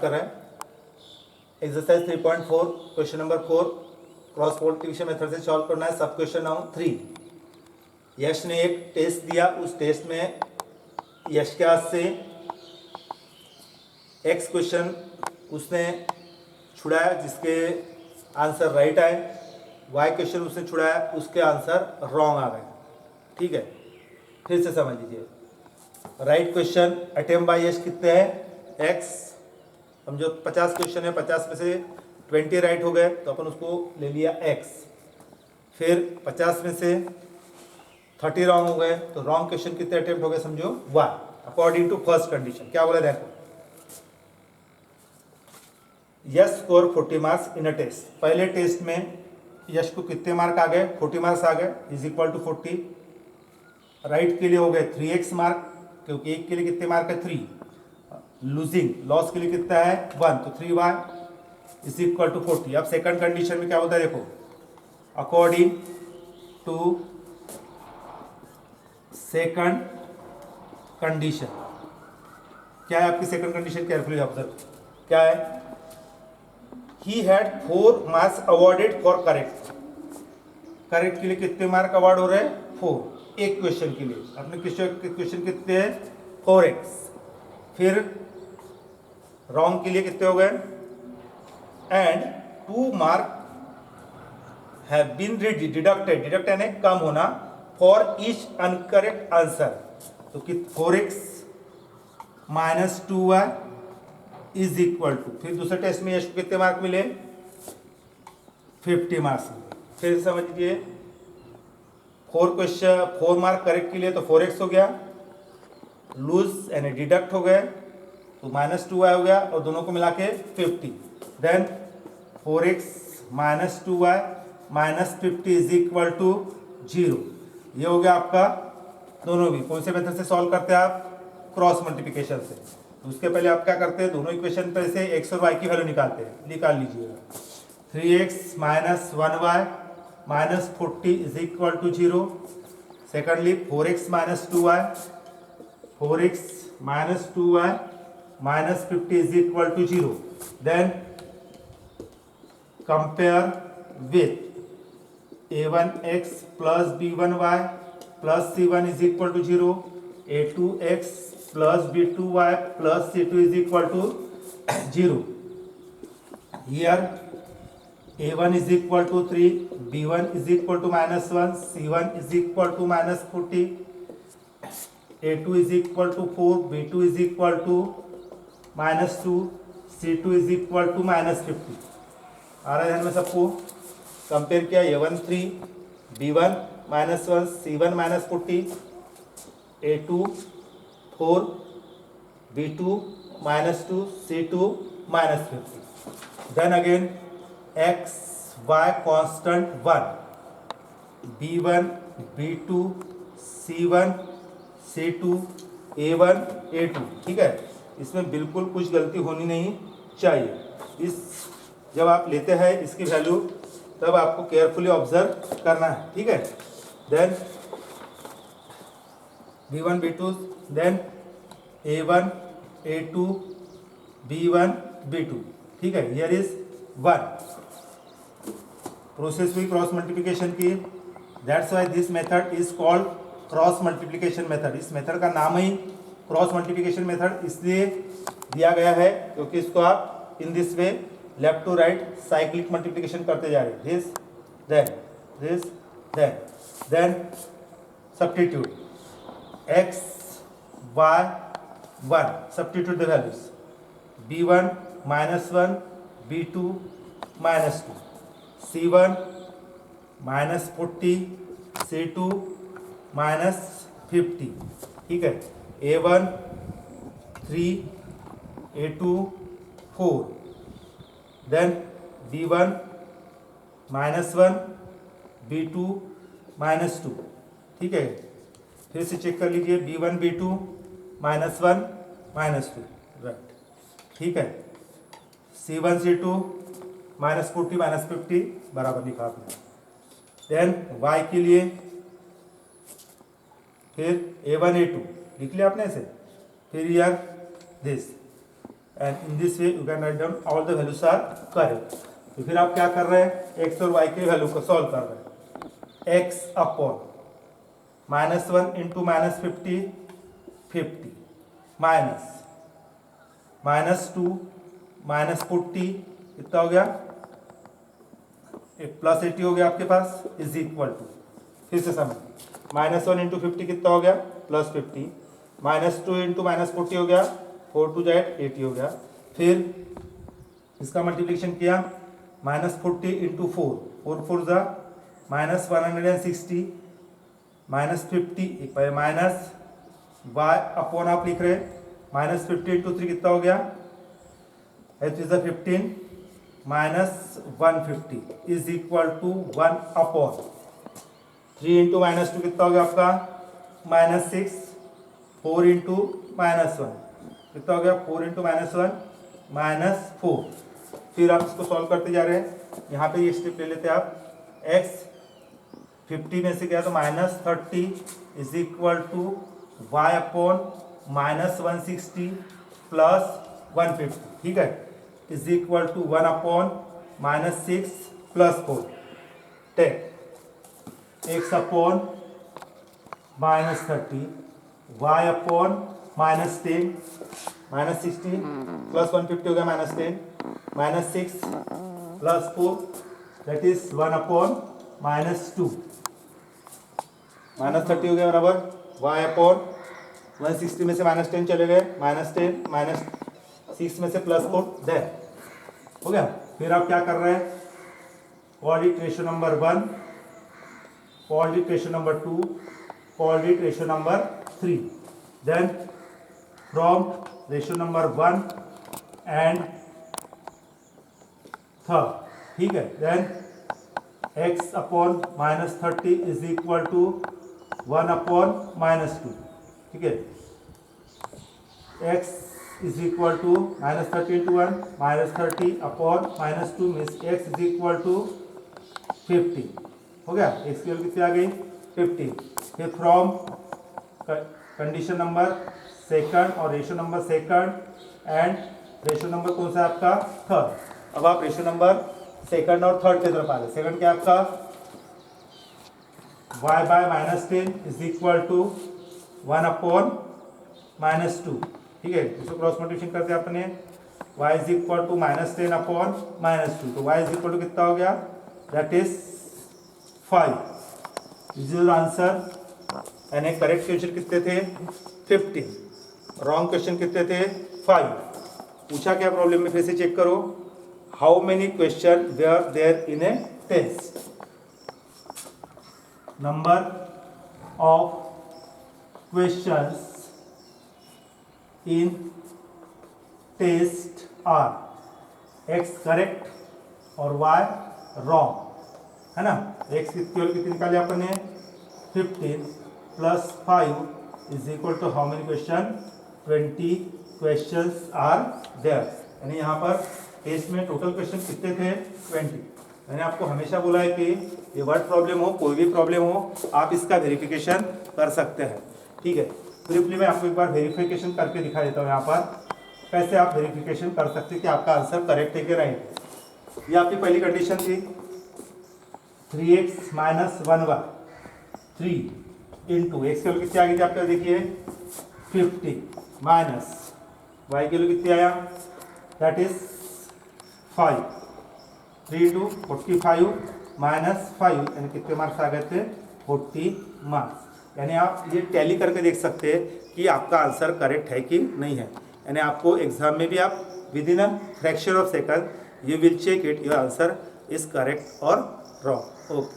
कर रहे हैं exercise 3.4 question number 4 cross multiplication method से सॉल्व करना है। सब क्वेश्चन नाउ 3। यश ने एक टेस्ट दिया, उस टेस्ट में यश के हाथ से एक्स क्वेश्चन उसने छुड़ाया जिसके आंसर राइट आए, वाई क्वेश्चन उसने छुड़ाया उसके आंसर रॉन्ग आ गए। ठीक है, फिर से समझ लीजिए। राइट क्वेश्चन अटेम्प्ट बाय यश कितने हैं एक्स। हम जो 50 क्वेश्चन है 50 में से 20 राइट हो गए तो अपन उसको ले लिया x। फिर 50 में से 30 रॉन्ग हो गए तो रॉन्ग क्वेश्चन कितने अटेम्प्ट हो गए समझो y अकॉर्डिंग टू फर्स्ट कंडीशन। क्या बोला देखो, Yash score 40 marks in a test. पहले टेस्ट में यश को कितने मार्क आ गए 40 मार्क्स आ गए इज इक्वल टू 40। राइट के लिए हो गए 3x मार्क क्योंकि एक के लिए कितने मार्क है 3। लूजिंग लॉस के लिए कितना है 1 तो 3y इज इक्वल टू 40। अब सेकंड कंडीशन में क्या होता है देखो, अकॉर्डिंग टू सेकंड कंडीशन। क्या है आपकी सेकंड कंडीशन, केयरफुली ऑब्जर्व। क्या है, he had 4 marks awarded for correct. Correct के लिए कितने मार्क अवार्ड हो रहे हैं 4 एक क्वेश्चन के लिए। अपने क्वेश्चन कितने हैं 4x। फिर रॉन्ग के लिए कितने हो गए and 2 mark have been deducted. Deduct यानी कम होना फॉर ईच अनकरेक्ट आंसर। तो 4x minus 2y is equal to, फिर दूसरे टेस्ट में यश को कितने मार्क मिले 50 मार्क्स मिले। फिर समझ लीजिए 4 मार्क करेक्ट के लिए तो 4x हो गया, लूज यानी डिडक्ट हो गए तो माइनस 2y हो गया और दोनों को मिला के 50। Then 4x minus 2y minus 50 is equal to 0। ये हो गया आपका दोनों भी। कौन से मेथड से सॉल्व करते हैं आप, क्रॉस मल्टीप्लिकेशन से। तो उसके पहले आप क्या करते हैं, दोनों इक्वेशन पर से x और y की वैल्यू निकालते हैं। निकाल लीजिएगा 3x minus 1y minus 40 is equal to 0। Secondly 4x minus 2y, 4x minus 2y minus 50 is equal to 0. Then compare with a1x plus b1y plus c1 is equal to 0, a2x plus b2y plus c2 is equal to 0. Here a1 is equal to 3, b1 is equal to minus 1, c1 is equal to minus 40, a2 is equal to 4, b2 is equal to minus 2, C2 is equal to minus 50। आ रहा है ध्यान में सबको। Compare किया A1 3, B1 minus 1, C1 minus 40, A2 4, B2 minus 2, C2 minus 50। Then again X Y constant 1, B1 B2 C1 C2 A1 A2। ठीक है, इसमें बिल्कुल कुछ गलती होनी नहीं चाहिए। इस जब आप लेते हैं इसकी वैल्यू तब आपको केयरफुली ऑब्जर्व करना है। ठीक है, then B1 B2 then A1 A2 B1 B2। ठीक है, हियर इज 1 प्रोसेस हुई क्रॉस मल्टीप्लिकेशन की। That's why this method is called cross multiplication method. इस मेथड का नाम ही क्रॉस मल्टीप्लिकेशन मेथड इसलिए दिया गया है क्योंकि इसको आप in this way left to right cyclic multiplication करते जा रहे हैं। This then substitute x y 1 substitute the values b1 minus 1 b2 minus 2 c1 minus 40 c2 minus 50। ठीक है, A1 3 A2 4 then B1 minus 1 B2 minus 2। ठीक है, फिर से चेक कर लीजिए B1 B2 minus 1 minus 2 right. ठीक है, C1 C2 माइनस 40 माइनस 50 बराबर लिखा आपने। देन Y के लिए फिर A1 A2 लिख लिया आपने ऐसे। फिर यार this and in this way you can write down all the values are correct. तो फिर आप क्या कर रहे हैं, एक्स और वाई के वैल्यू को सॉल्व कर रहे हैं। एक्स अपॉन -1 इंटू -50 50 माइनस -2 -40 कितना हो गया, एक +80 हो गया आपके पास, इज इक्वल टू, फिर से समझ, -1 इंटू 50 कितना हो गया +50, -2 इंटू -40 हो गया 4 2 80 हो गया। फिर इसका मल्टीप्लिकेशन किया, -40 इंटू 4 4 4 जा -160 -50 माइनस y अपॉन आप लिख रहे -50 इंटू 3 कितना हो गया, 15 -150 is equal to 1 upon 3 into -2 कितना हो गया आपका -6, 4 इंटू -1 कितना हो गया 4 इंटू -1 -4। फिर आप इसको सॉल्व करते जा रहे हैं। यहाँ पे ये स्टेप ले लेते हैं आप, x 50 में से गया तो -30 is equal to y upon -160 plus 150, ठीक है, is equal to 1 upon -6 plus 4 10 x upon -30 y upon -10 -60 plus 150 हो गया -10 -6 प्लस 4 दैट इज 1 अपॉन -2 -30 हो गया बराबर y अपॉन 160 में से -10 चले गए -10 -6 में से +4 देन हो गया। फिर आप क्या कर रहे हैं, coordinate ratio number 1, coordinate ratio number 2, coordinate ratio number 3, then from ratio number 1 and third, ठीक है, then x upon -30 is equal to 1 upon -2, ठीक है, x is equal to -30 into 1 -30 upon -2 means x is equal to 50 हो गया, x की value कितनी आ गई 50। फिर फ्रॉम कंडीशन नंबर सेकंड और ratio number second and ratio number कौन सा है आपका थर्ड। अब आप रेशियो नंबर सेकंड और थर्ड की तरफ आ गए। सेकंड क्या आपका y by -10 is equal to 1 upon -2, ठीक है, इसको क्रॉस मल्टीप्लिकेशन करते हैं अपने, y is equal to -10 upon -2, तो y इज इक्वल टू कितना हो गया, that is 5 is your answer. यानी करेक्ट क्वेश्चन कितने थे 15, रॉन्ग क्वेश्चन कितने थे 5। पूछा क्या प्रॉब्लम में, फिर से चेक करो, how many question were there in a test, number of questions in test are x correct और y रॉन्ग, है ना। x की वैल्यू कितनी निकाली आपने 15 plus 5 is equal to how many question 20 questions are there. यानी यहाँ पर टेस्ट में टोटल क्वेश्चन कितने थे 20। मैंने आपको हमेशा बोला है कि ये वर्ड प्रॉब्लम हो कोई भी प्रॉब्लम हो आप इसका वेरिफिकेशन कर सकते हैं, ठीक है। ब्रीफली मैं आपको एक बार वेरिफिकेशन करके दिखा देता हूँ यहाँ पर कैसे आप वेरिफिकेशन कर सकते हैं कि आपका आंसर करेक्ट है कि राइट है। ये आपकी पहली कंडीशन थी 3x - 1y 3 इंटू एक्स की वैल्यू कितनी आ गई थी आपका देखिए 50 माइनस y की वैल्यू कितनी आया दैट इज 5 3 इंटू 45 माइनस 5 यानी कितने मार्क्स आ गए थे 40 मार्क्स। यानी आप ये टैली करके देख सकते हैं कि आपका आंसर करेक्ट है कि नहीं है। यानी आपको एग्जाम में भी आप within a fraction of second you will check it your answer is correct और रॉन्ग। ओके।